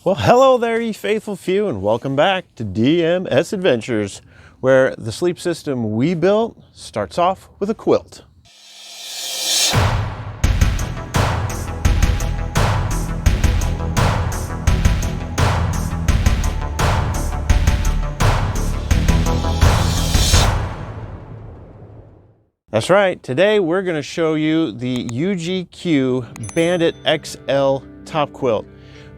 Well, hello there, ye faithful few, and welcome back to DMS Adventures, where the sleep system we built starts off with a quilt. That's right, today we're going to show you the UGQ Bandit XL top quilt.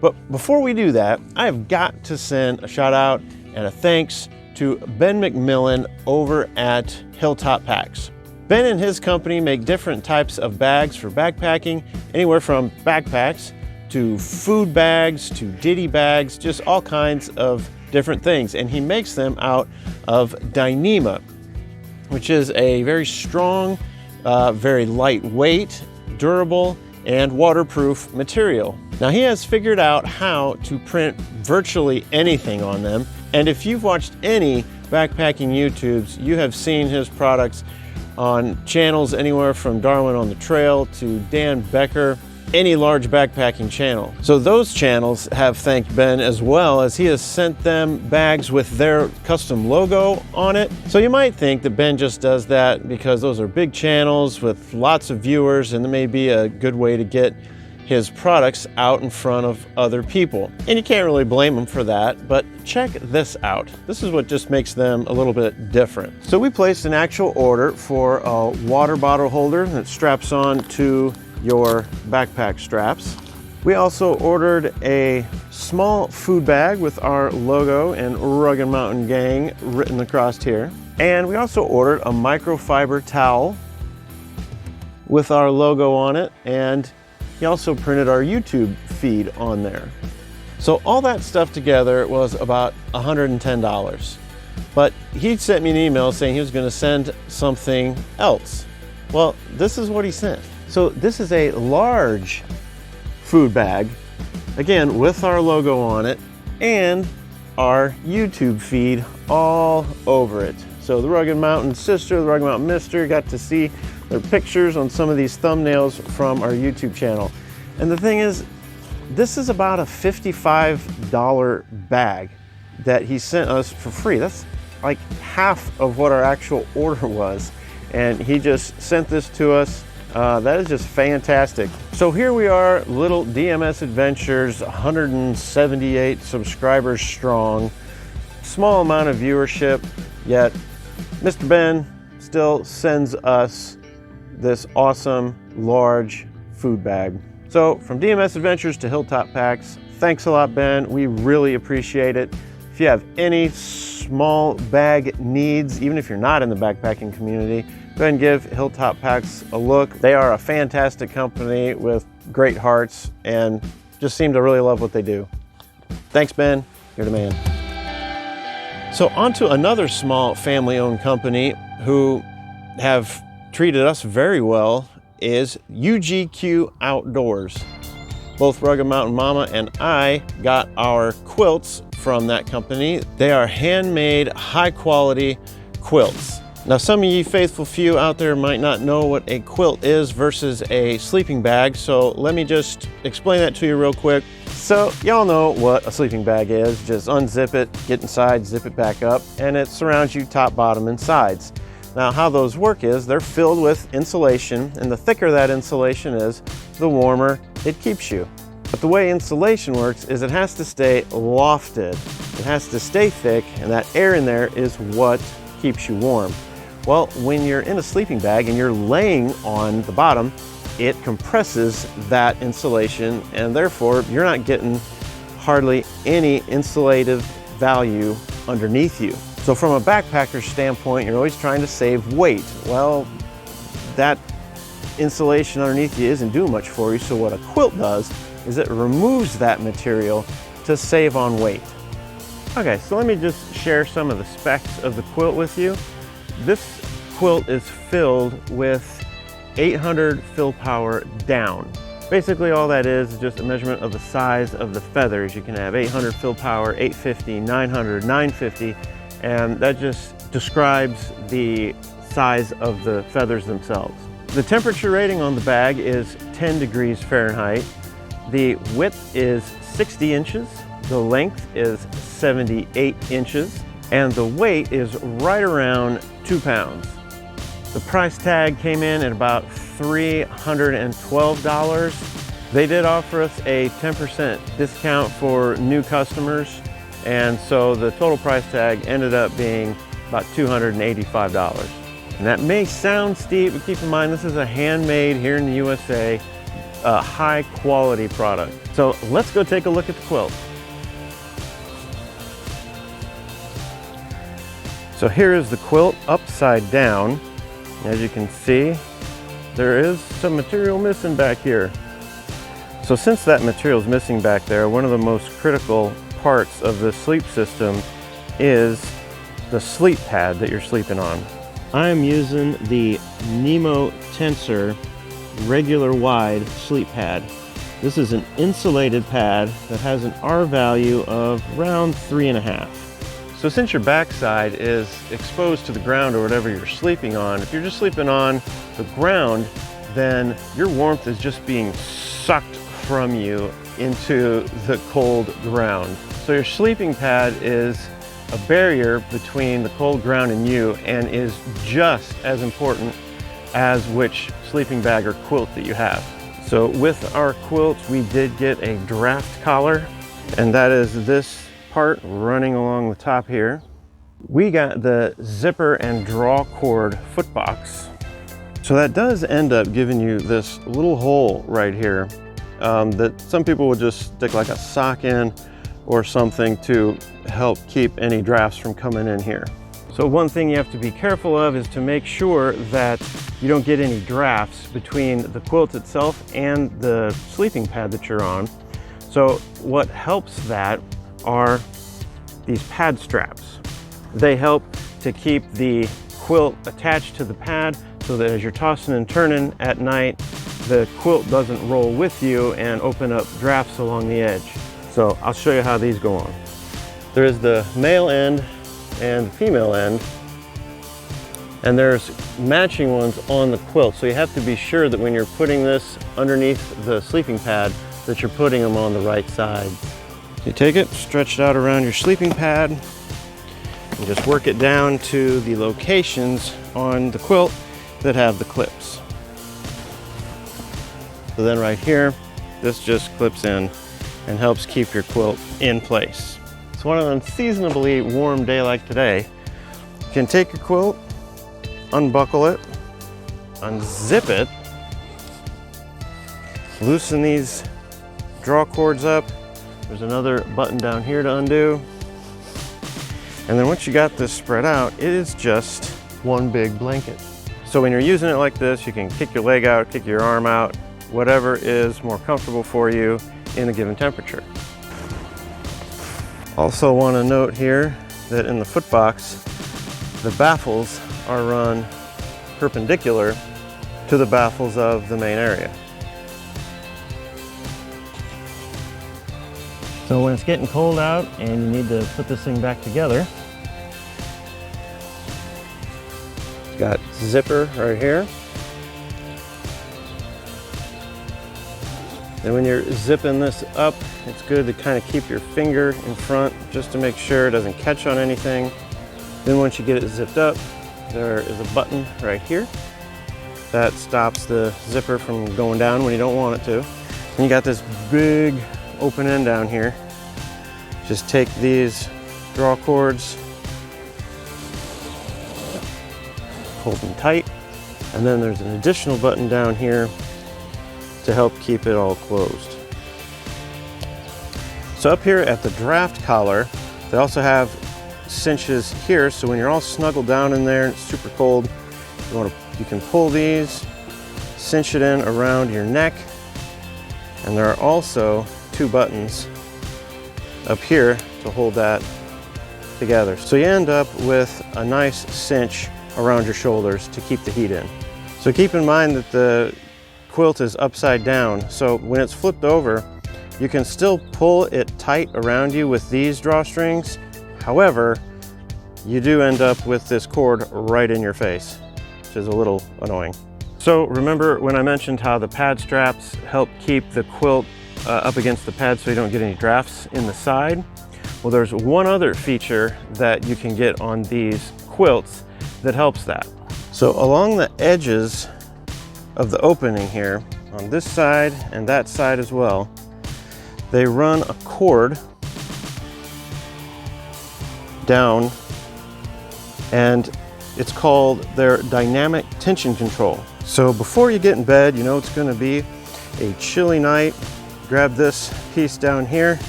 But before we do that, I have got to send a shout out and a thanks to Ben McMillan over at Hilltop Packs. Ben and his company make different types of bags for backpacking, anywhere from backpacks to food bags to ditty bags, just all kinds of different things. And he makes them out of Dyneema, which is a very strong, very lightweight, durable, and waterproof material. Now he has figured out how to print virtually anything on them, and if you've watched any backpacking YouTubes, you have seen his products on channels anywhere from Darwin on the Trail to Dan Becker, any large backpacking channel. So those channels have thanked Ben, as well as he has sent them bags with their custom logo on it. So you might think that Ben just does that because those are big channels with lots of viewers, and it may be a good way to get his products out in front of other people. And you can't really blame him for that, but check this out. This is what just makes them a little bit different. So we placed an actual order for a water bottle holder that straps on to your backpack straps. We also ordered a small food bag with our logo and Rugged Mountain Gang written across here. And we also ordered a microfiber towel with our logo on it, and he also printed our YouTube feed on there. So all that stuff together was about $110. But he sent me an email saying he was going to send something else. Well, this is what he sent. So this is a large food bag, again, with our logo on it and our YouTube feed all over it. So the Rugged Mountain Sister, the Rugged Mountain Mister, got to see their pictures on some of these thumbnails from our YouTube channel. And the thing is, this is about a $55 bag that he sent us for free. That's like half of what our actual order was. And he just sent this to us. That is just fantastic. So here we are, little DMS Adventures, 178 subscribers strong, small amount of viewership, yet Mr. Ben still sends us this awesome large food bag. So from DMS Adventures to Hilltop Packs, thanks a lot, Ben. We really appreciate it. If you have any small bag needs, even if you're not in the backpacking community, go ahead and give Hilltop Packs a look. They are a fantastic company with great hearts and just seem to really love what they do. Thanks, Ben. You're the man. So on to another small family-owned company who have treated us very well is UGQ Outdoors. Both Rugged Mountain Mama and I got our quilts from that company. They are handmade, high-quality quilts. Now, some of you faithful few out there might not know what a quilt is versus a sleeping bag, so let me just explain that to you real quick. So y'all know what a sleeping bag is. Just unzip it, get inside, zip it back up, and it surrounds you top, bottom, and sides. Now, how those work is they're filled with insulation, and the thicker that insulation is, the warmer it keeps you. But the way insulation works is it has to stay lofted. It has to stay thick, and that air in there is what keeps you warm. Well, when you're in a sleeping bag and you're laying on the bottom, it compresses that insulation, and therefore you're not getting hardly any insulative value underneath you. So from a backpacker's standpoint, you're always trying to save weight. Well, that insulation underneath you isn't doing much for you, so what a quilt does is it removes that material to save on weight. Okay, so let me just share some of the specs of the quilt with you. This quilt is filled with 800 fill power down. Basically all that is just a measurement of the size of the feathers. You can have 800 fill power, 850, 900, 950, and that just describes the size of the feathers themselves. The temperature rating on the bag is 10 degrees Fahrenheit. The width is 60 inches. The length is 78 inches and the weight is right around 2 pounds. The price tag came in at about $312. They did offer us a 10% discount for new customers, and so the total price tag ended up being about $285. And that may sound steep, but keep in mind this is a handmade here in the USA, a high quality product. So let's go take a look at the quilt. So here is the quilt upside down. As you can see, there is some material missing back here. So since that material is missing back there, one of the most critical parts of the sleep system is the sleep pad that you're sleeping on. I am using the Nemo Tensor regular wide sleep pad. This is an insulated pad that has an R value of around 3.5. So since your backside is exposed to the ground or whatever you're sleeping on, if you're just sleeping on the ground, then your warmth is just being sucked from you into the cold ground. So your sleeping pad is a barrier between the cold ground and you, and is just as important as which sleeping bag or quilt that you have. So with our quilt, we did get a draft collar, and that is this part running along the top here. We got the zipper and draw cord foot box. So that does end up giving you this little hole right here that some people would just stick like a sock in or something to help keep any drafts from coming in here. So one thing you have to be careful of is to make sure that you don't get any drafts between the quilt itself and the sleeping pad that you're on. So what helps that are these pad straps. They help to keep the quilt attached to the pad so that as you're tossing and turning at night, the quilt doesn't roll with you and open up drafts along the edge. So I'll show you how these go on. There is the male end and the female end, and there's matching ones on the quilt. So you have to be sure that when you're putting this underneath the sleeping pad that you're putting them on the right side. You take it, stretch it out around your sleeping pad, and just work it down to the locations on the quilt that have the clips. So then right here, this just clips in and helps keep your quilt in place. So on an unseasonably warm day like today, you can take your quilt, unbuckle it, unzip it, loosen these draw cords up. There's another button down here to undo. And then once you got this spread out, it is just one big blanket. So when you're using it like this, you can kick your leg out, kick your arm out, whatever is more comfortable for you in a given temperature. Also want to note here that in the foot box, the baffles are run perpendicular to the baffles of the main area. So when it's getting cold out and you need to put this thing back together, it's got zipper right here. And when you're zipping this up, it's good to kind of keep your finger in front just to make sure it doesn't catch on anything. Then once you get it zipped up, there is a button right here that stops the zipper from going down when you don't want it to. And you got this big open end down here. Just take these draw cords, hold them tight, and then there's an additional button down here to help keep it all closed. So up here at the draft collar, they also have cinches here, so when you're all snuggled down in there and it's super cold, you can pull these, cinch it in around your neck, and there are also two buttons up here to hold that together. So you end up with a nice cinch around your shoulders to keep the heat in. So keep in mind that the quilt is upside down, so when it's flipped over, you can still pull it tight around you with these drawstrings. However, you do end up with this cord right in your face, which is a little annoying. So remember when I mentioned how the pad straps help keep the quilt up against the pad so you don't get any drafts in the side. Well, there's one other feature that you can get on these quilts that helps that. So along the edges of the opening here, on this side and that side as well, they run a cord down, and it's called their dynamic tension control. So before you get in bed, you know it's going to be a chilly night, grab this piece down here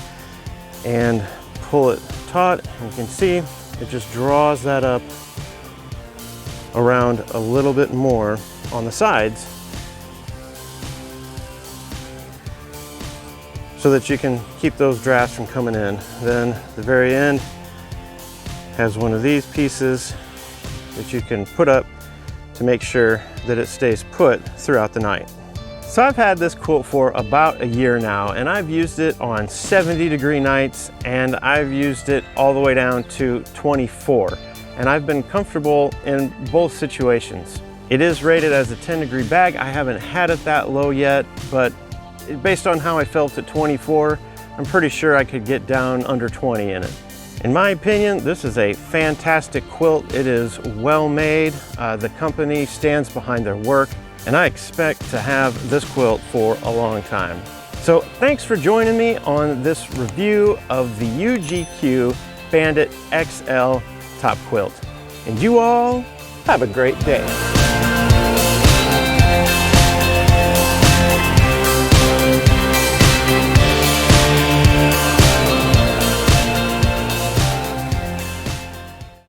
and pull it taut. You can see it just draws that up around a little bit more on the sides so that you can keep those drafts from coming in. Then the very end has one of these pieces that you can put up to make sure that it stays put throughout the night. So I've had this quilt for about a year now, and I've used it on 70-degree nights, and I've used it all the way down to 24. And I've been comfortable in both situations. It is rated as a 10-degree bag. I haven't had it that low yet, but based on how I felt at 24, I'm pretty sure I could get down under 20 in it. In my opinion, this is a fantastic quilt. It is well made. The company stands behind their work, and I expect to have this quilt for a long time. So thanks for joining me on this review of the UGQ Bandit XL Top Quilt. And you all have a great day.